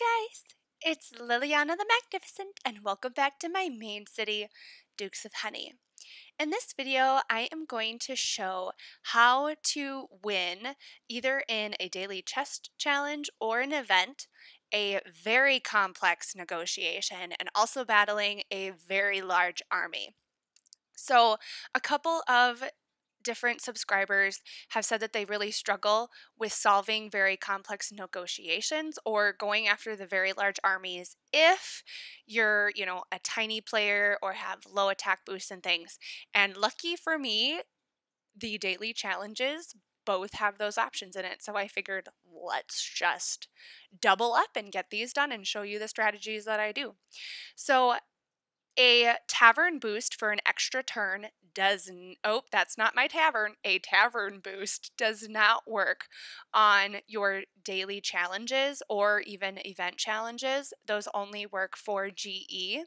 guys, it's Liliana the Magnificent, and welcome back to my main city, Dukes of Honey. In this video, I am going to show how to win, either in a daily chess challenge or an event, a very complex negotiation, and also battling a very large army. So, a couple of different subscribers have said that they really struggle with solving very complex negotiations or going after the very large armies if you're, a tiny player or have low attack boosts and things. And lucky for me, the daily challenges both have those options in it. So I figured, let's just double up and get these done and show you the strategies that I do. So a tavern boost for an extra turn that's not my tavern. A tavern boost does not work on your daily challenges or even event challenges. Those only work for GE,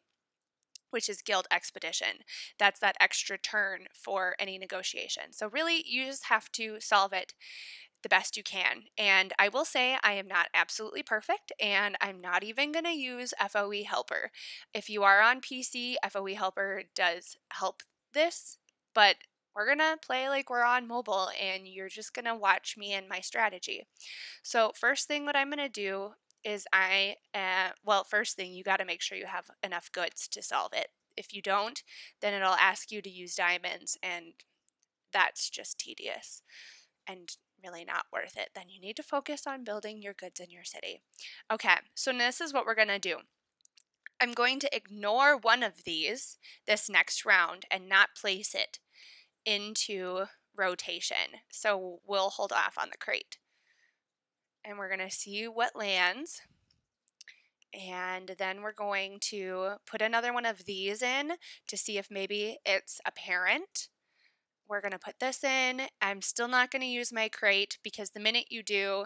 which is Guild Expedition. That's that extra turn for any negotiation. So really, you just have to solve it the best you can. And I will say I am not absolutely perfect, and I'm not even going to use FoE Helper. If you are on PC, FoE Helper does help this, but we're going to play like we're on mobile, and you're just going to watch me and my strategy. So first thing what I'm going to do is first thing, you got to make sure you have enough goods to solve it. If you don't, then it'll ask you to use diamonds, and that's just tedious and really not worth it. Then you need to focus on building your goods in your city. Okay, so this is what we're going to do. I'm going to ignore one of these this next round and not place it into rotation. So we'll hold off on the crate. And we're going to see what lands. And then we're going to put another one of these in to see if maybe it's a parent. We're going to put this in. I'm still not going to use my crate because the minute you do,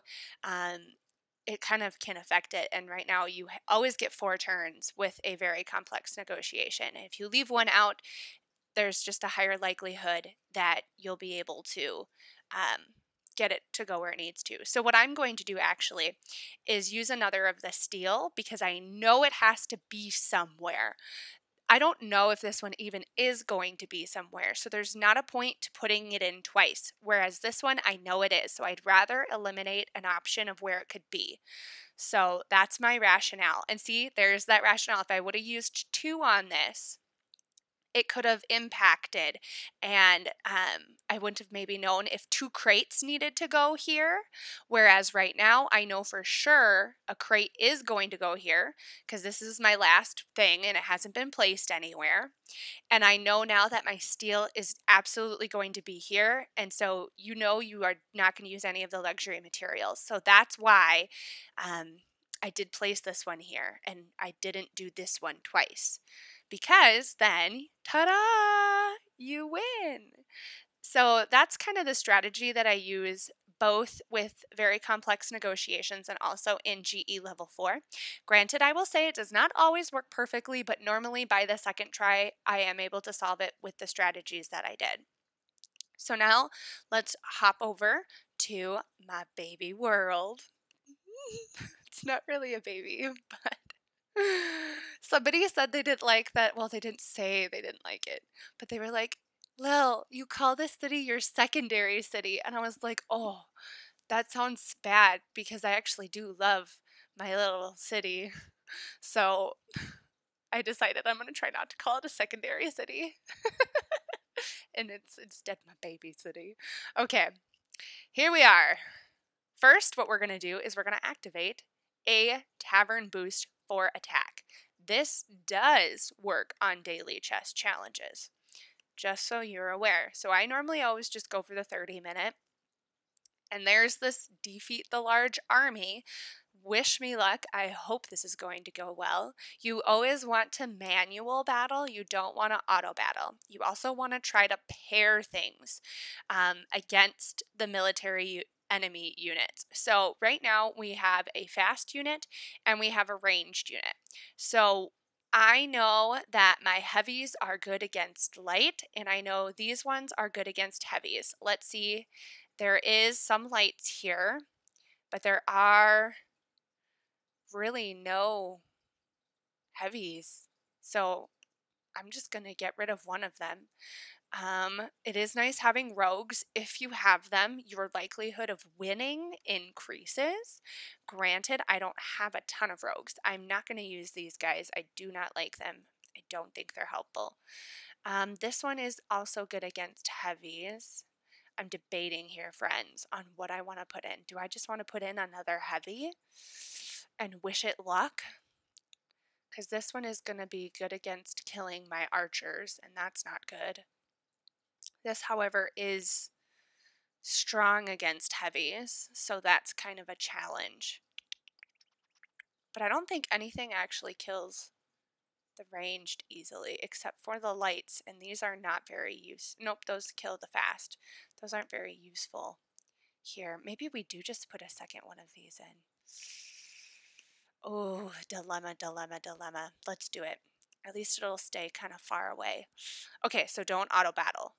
it kind of can affect it. And right now you always get 4 turns with a very complex negotiation. And if you leave one out, there's just a higher likelihood that you'll be able to get it to go where it needs to. So what I'm going to do actually is use another of the steel because I know it has to be somewhere. I don't know if this one even is going to be somewhere, so there's not a point to putting it in twice, whereas this one, I know it is, so I'd rather eliminate an option of where it could be. So that's my rationale. And see, there's that rationale. If I would have used 2 on this, it could have impacted, and I wouldn't have maybe known if 2 crates needed to go here, whereas right now I know for sure a crate is going to go here because this is my last thing and it hasn't been placed anywhere, and I know now that my steel is absolutely going to be here, and so you are not going to use any of the luxury materials. So that's why I did place this one here and I didn't do this one twice, because then, ta-da, you win. So that's kind of the strategy that I use both with very complex negotiations and also in GE level 4. Granted, I will say it does not always work perfectly, but normally by the second try, I am able to solve it with the strategies that I did. So now let's hop over to my baby world. It's not really a baby, but somebody said they didn't like that. Well, they didn't say they didn't like it, but they were like, Lil, you call this city your secondary city. And I was like, oh, that sounds bad because I actually do love my little city. So I decided I'm going to try not to call it a secondary city. And it's instead my baby city. Okay, here we are. First, what we're going to do is we're going to activate a tavern boost for attack. This does work on daily chess challenges, just so you're aware. So I normally always just go for the 30-minute. And there's this defeat the large army. Wish me luck. I hope this is going to go well. You always want to manual battle. You don't want to auto battle. You also want to try to pair things against the military enemy units. So right now we have a fast unit and we have a ranged unit. So I know that my heavies are good against light, and I know these ones are good against heavies. Let's see. There is some lights here, but there are really no heavies. So I'm just going to get rid of one of them. It is nice having rogues. If you have them, your likelihood of winning increases. Granted, I don't have a ton of rogues. I'm not going to use these guys. I do not like them. I don't think they're helpful. This one is also good against heavies. I'm debating here, friends, on what I want to put in. Do I just want to put in another heavy and wish it luck? Because this one is going to be good against killing my archers, and that's not good. This, however, is strong against heavies, so that's kind of a challenge. But I don't think anything actually kills the ranged easily, except for the lights, and these are not very useful. Nope, those kill the fast. Those aren't very useful here. Maybe we do just put a second one of these in. Oh, dilemma, dilemma, dilemma. Let's do it. At least it'll stay kind of far away. Okay, so don't auto battle.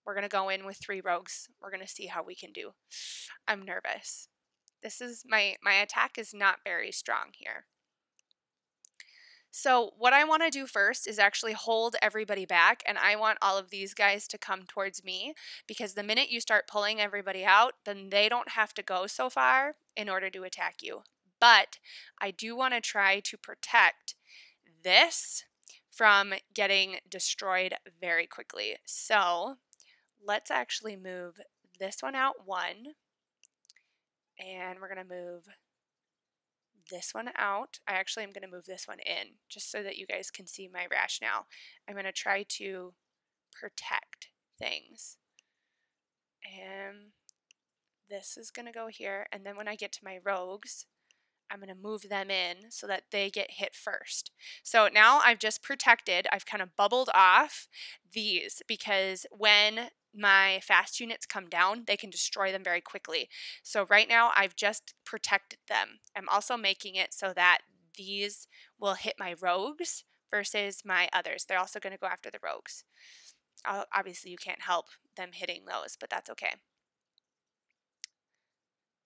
We're going to go in with 3 rogues. We're going to see how we can do. I'm nervous. This is my attack is not very strong here. So what I want to do first is actually hold everybody back, and I want all of these guys to come towards me, because the minute you start pulling everybody out, then they don't have to go so far in order to attack you. But I do want to try to protect this from getting destroyed very quickly. So let's actually move this one out 1, and we're going to move this one out. I actually am going to move this one in just so that you guys can see my rationale. I'm going to try to protect things. And this is going to go here. And then when I get to my rogues, I'm going to move them in so that they get hit first. So now I've just protected, I've kind of bubbled off these, because when my fast units come down, they can destroy them very quickly. So right now I've just protected them. I'm also making it so that these will hit my rogues versus my others. They're also going to go after the rogues. Obviously you can't help them hitting those, but that's okay.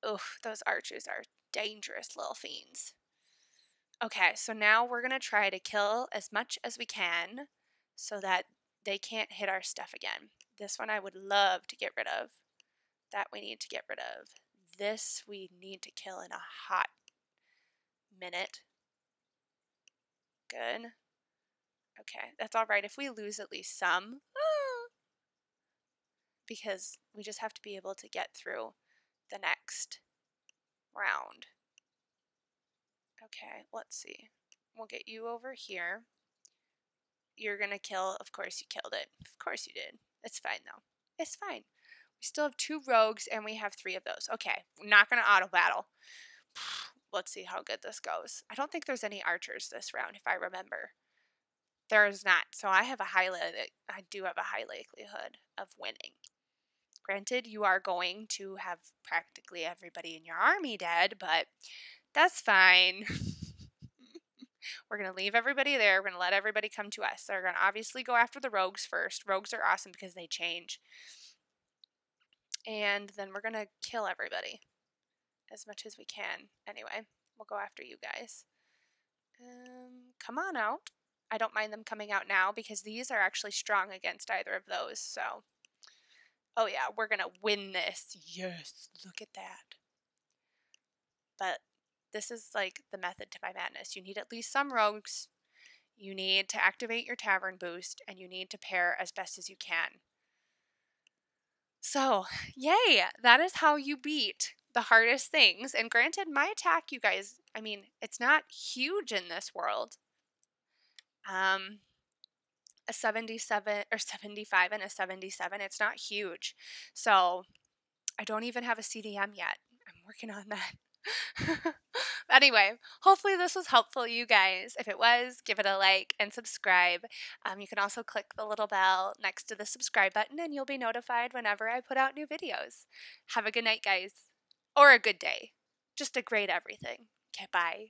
Oof, those archers are dangerous little fiends. Okay, so now we're going to try to kill as much as we can so that they can't hit our stuff again. This one I would love to get rid of. That we need to get rid of. This we need to kill in a hot minute. Good. Okay, that's all right if we lose at least some. Because we just have to be able to get through the next round. Okay, let's see. We'll get you over here. You're gonna kill, of course you killed it. Of course you did. It's fine though. It's fine. We still have 2 rogues and we have 3 of those. Okay, we're not gonna auto battle. Let's see how good this goes. I don't think there's any archers this round, if I remember. There is not, so I do have a high likelihood of winning. Granted, you are going to have practically everybody in your army dead, but that's fine. We're going to leave everybody there. We're going to let everybody come to us. They're going to obviously go after the rogues first. Rogues are awesome because they change. And then we're going to kill everybody as much as we can. Anyway, we'll go after you guys. Come on out. I don't mind them coming out now because these are actually strong against either of those. So, oh yeah, we're going to win this. Yes, look at that. But this is like the method to my madness. You need at least some rogues. You need to activate your tavern boost, and you need to pair as best as you can. So, yay! That is how you beat the hardest things. And granted, my attack, you guys, I mean, it's not huge in this world. A 77 or 75 and a 77, it's not huge. So, I don't even have a CDM yet. I'm working on that. Anyway, hopefully this was helpful, you guys. If it was, give it a like and subscribe. You can also click the little bell next to the subscribe button and you'll be notified whenever I put out new videos. Have a good night, guys. Or a good day. Just a great everything. Okay, bye.